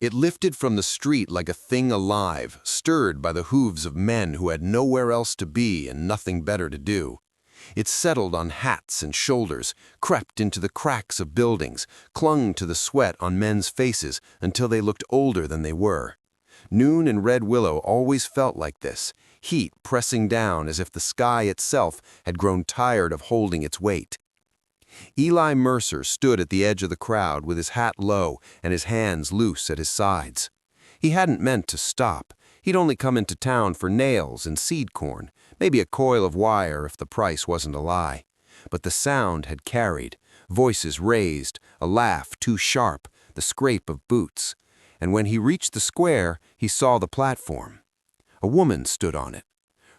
It lifted from the street like a thing alive, stirred by the hooves of men who had nowhere else to be and nothing better to do. It settled on hats and shoulders, crept into the cracks of buildings, clung to the sweat on men's faces until they looked older than they were. Noon in Red Willow always felt like this, heat pressing down as if the sky itself had grown tired of holding its weight. Eli Mercer stood at the edge of the crowd with his hat low and his hands loose at his sides. He hadn't meant to stop. He'd only come into town for nails and seed corn, maybe a coil of wire if the price wasn't a lie. But the sound had carried, voices raised, a laugh too sharp, the scrape of boots. And when he reached the square, he saw the platform. A woman stood on it.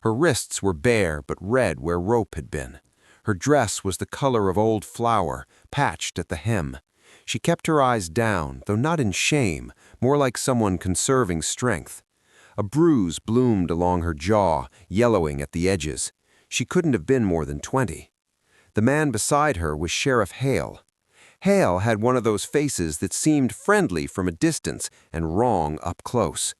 Her wrists were bare but red where rope had been. Her dress was the color of old flour, patched at the hem. She kept her eyes down, though not in shame, more like someone conserving strength. A bruise bloomed along her jaw, yellowing at the edges. She couldn't have been more than 20. The man beside her was Sheriff Hale. Hale had one of those faces that seemed friendly from a distance and wrong up close.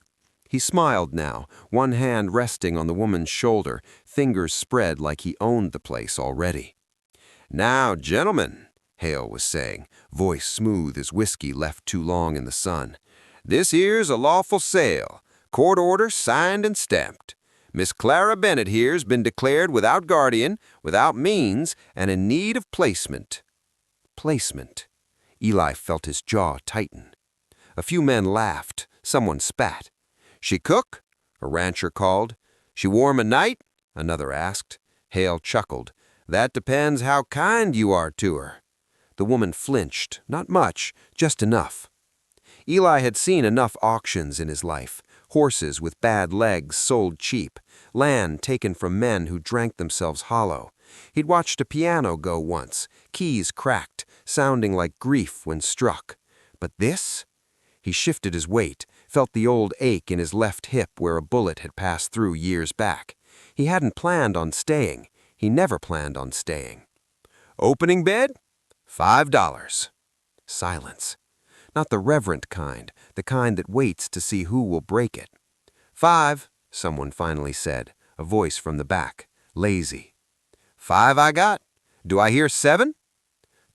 He smiled now, one hand resting on the woman's shoulder, fingers spread like he owned the place already. "Now, gentlemen," Hale was saying, voice smooth as whiskey left too long in the sun, "this here's a lawful sale, court order signed and stamped. Miss Clara Bennett here's been declared without guardian, without means, and in need of placement." Placement. Eli felt his jaw tighten. A few men laughed. Someone spat. "She cook?" a rancher called. "She warm a night?" another asked. Hale chuckled. "That depends how kind you are to her." The woman flinched. Not much, just enough. Eli had seen enough auctions in his life. Horses with bad legs sold cheap. Land taken from men who drank themselves hollow. He'd watched a piano go once, keys cracked, sounding like grief when struck. But this? He shifted his weight, felt the old ache in his left hip where a bullet had passed through years back. He hadn't planned on staying. He never planned on staying. "Opening bid? $5. Silence. Not the reverent kind, the kind that waits to see who will break it. "5, someone finally said, a voice from the back, lazy. "5 I got. Do I hear 7?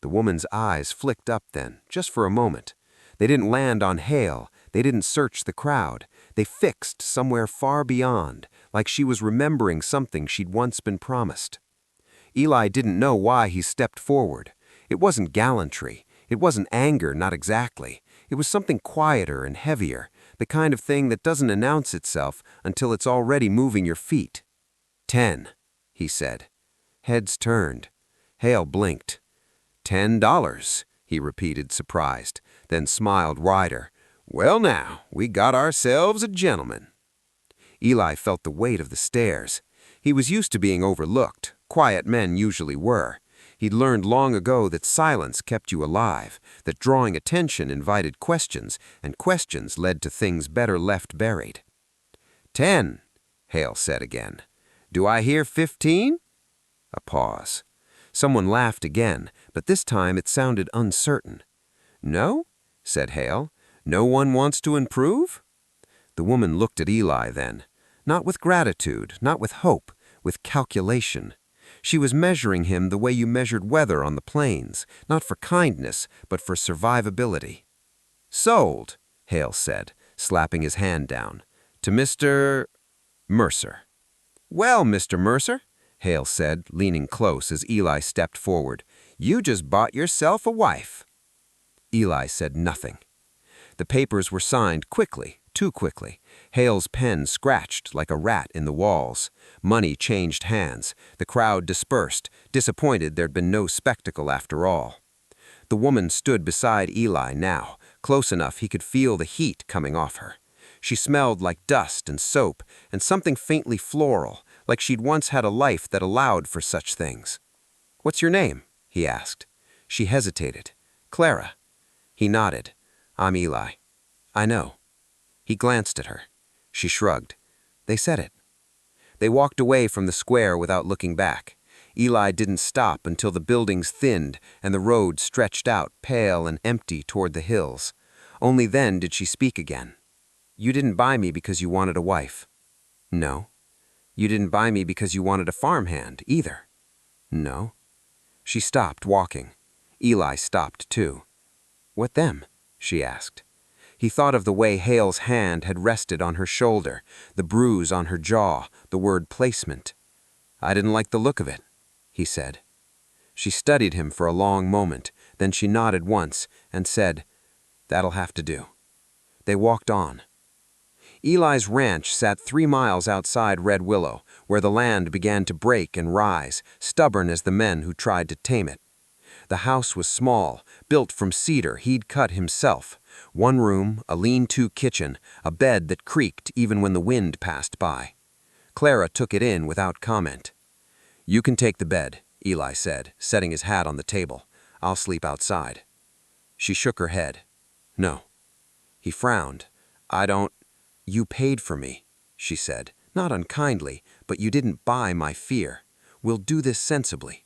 The woman's eyes flicked up then, just for a moment. They didn't land on Hale. They didn't search the crowd. They fixed somewhere far beyond, like she was remembering something she'd once been promised. Eli didn't know why he stepped forward. It wasn't gallantry. It wasn't anger, not exactly. It was something quieter and heavier, the kind of thing that doesn't announce itself until it's already moving your feet. 10, he said. Heads turned. Hale blinked. $10, he repeated, surprised, then smiled wider. Well now, we got ourselves a gentleman. Eli felt the weight of the stares. He was used to being overlooked. Quiet men usually were. He'd learned long ago that silence kept you alive, that drawing attention invited questions, and questions led to things better left buried. 10, Hale said again. Do I hear 15? A pause. Someone laughed again, but this time it sounded uncertain. No, said Hale. No one wants to improve? The woman looked at Eli then, not with gratitude, not with hope, with calculation. She was measuring him the way you measured weather on the plains, not for kindness, but for survivability. Sold, Hale said, slapping his hand down, to Mr. Mercer. Well, Mr. Mercer, Hale said, leaning close as Eli stepped forward, you just bought yourself a wife. Eli said nothing. The papers were signed quickly, too quickly. Hale's pen scratched like a rat in the walls. Money changed hands. The crowd dispersed, disappointed there'd been no spectacle after all. The woman stood beside Eli now, close enough he could feel the heat coming off her. She smelled like dust and soap and something faintly floral, like she'd once had a life that allowed for such things. What's your name? He asked. She hesitated. Clara. He nodded. I'm Eli. I know. He glanced at her. She shrugged. They said it. They walked away from the square without looking back. Eli didn't stop until the buildings thinned and the road stretched out pale and empty toward the hills. Only then did she speak again. "You didn't buy me because you wanted a wife." "No." "You didn't buy me because you wanted a farmhand, either." "No." She stopped walking. Eli stopped too. "What them?" she asked. He thought of the way Hale's hand had rested on her shoulder, the bruise on her jaw, the word placement. "I didn't like the look of it," he said. She studied him for a long moment, then she nodded once and said, "That'll have to do." They walked on. Eli's ranch sat 3 miles outside Red Willow, where the land began to break and rise, stubborn as the men who tried to tame it. The house was small, built from cedar he'd cut himself. 1 room, a lean-to kitchen, a bed that creaked even when the wind passed by. Clara took it in without comment. "You can take the bed," Eli said, setting his hat on the table. "I'll sleep outside." She shook her head. "No." He frowned. "I don't—" "You paid for me," she said, not unkindly, "but you didn't buy my fear. We'll do this sensibly."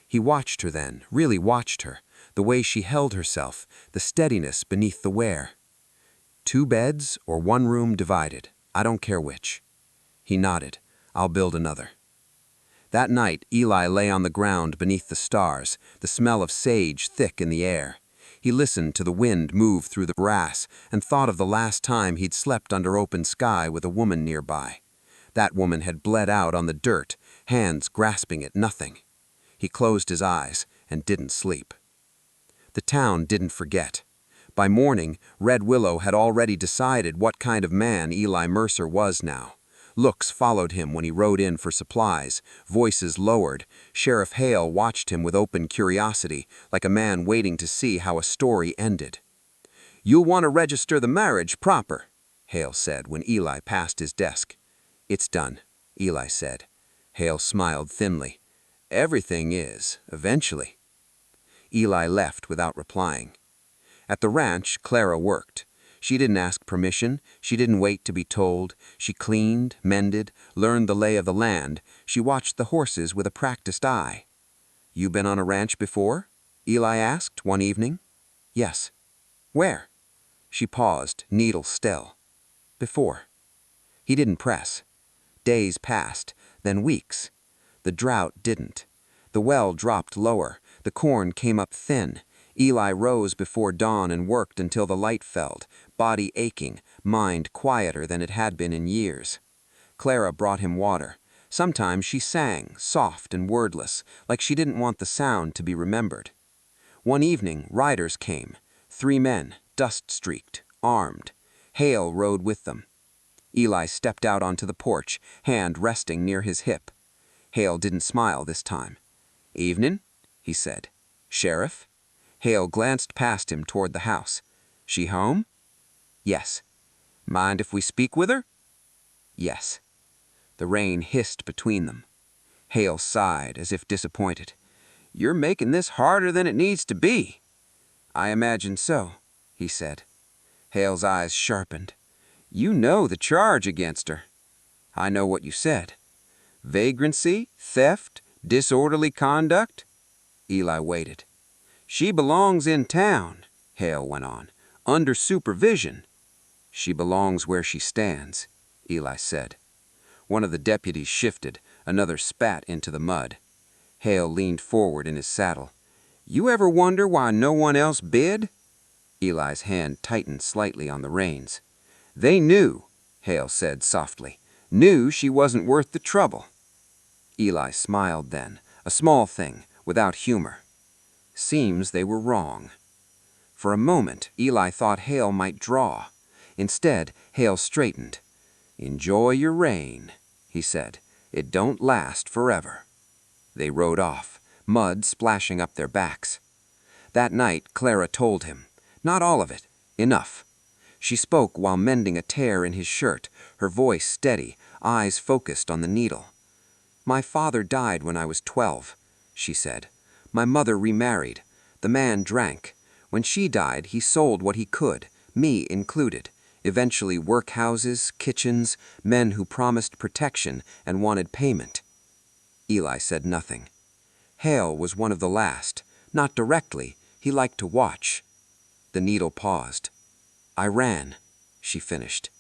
He watched her then, really watched her, the way she held herself, the steadiness beneath the wear. "2 beds or 1 room divided, I don't care which." He nodded. "I'll build another." That night, Eli lay on the ground beneath the stars, the smell of sage thick in the air. He listened to the wind move through the grass and thought of the last time he'd slept under open sky with a woman nearby. That woman had bled out on the dirt, hands grasping at nothing. He closed his eyes and didn't sleep. The town didn't forget. By morning, Red Willow had already decided what kind of man Eli Mercer was now. Looks followed him when he rode in for supplies, voices lowered. Sheriff Hale watched him with open curiosity, like a man waiting to see how a story ended. "You'll want to register the marriage proper," Hale said when Eli passed his desk. "It's done," Eli said. Hale smiled thinly. "Everything is, eventually." Eli left without replying. At the ranch, Clara worked. She didn't ask permission. She didn't wait to be told. She cleaned, mended, learned the lay of the land. She watched the horses with a practiced eye. "You been on a ranch before?" Eli asked one evening. "Yes." "Where?" She paused, needle still. "Before." He didn't press. Days passed, then weeks. The drought didn't. The well dropped lower. The corn came up thin. Eli rose before dawn and worked until the light fell, body aching, mind quieter than it had been in years. Clara brought him water. Sometimes she sang, soft and wordless, like she didn't want the sound to be remembered. One evening, riders came. 3 men, dust-streaked, armed. Hale rode with them. Eli stepped out onto the porch, hand resting near his hip. Hale didn't smile this time. "Evening," he said. "Sheriff?" Hale glanced past him toward the house. "She home?" "Yes." "Mind if we speak with her?" "Yes." The rain hissed between them. Hale sighed, as if disappointed. "You're making this harder than it needs to be." "I imagine so," he said. Hale's eyes sharpened. "You know the charge against her." "I know what you said." "Vagrancy, theft, disorderly conduct?" Eli waited. "She belongs in town," Hale went on, "under supervision." "She belongs where she stands," Eli said. One of the deputies shifted, another spat into the mud. Hale leaned forward in his saddle. "You ever wonder why no one else bid?" Eli's hand tightened slightly on the reins. "They knew," Hale said softly, "knew she wasn't worth the trouble." Eli smiled then, a small thing, without humor. Seems they were wrong. For a moment, Eli thought Hale might draw. Instead, Hale straightened. "Enjoy your rain," he said. "It don't last forever." They rode off, mud splashing up their backs. That night, Clara told him. Not all of it. Enough. She spoke while mending a tear in his shirt, her voice steady, eyes focused on the needle. "My father died when I was 12, she said. "My mother remarried. The man drank. When she died, he sold what he could, me included. Eventually workhouses, kitchens, men who promised protection and wanted payment." Eli said nothing. Hale was one of the last. Not directly. He liked to watch. The needle paused. I ran, she finished.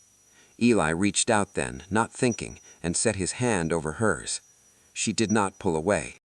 Eli reached out then, not thinking, and set his hand over hers. She did not pull away.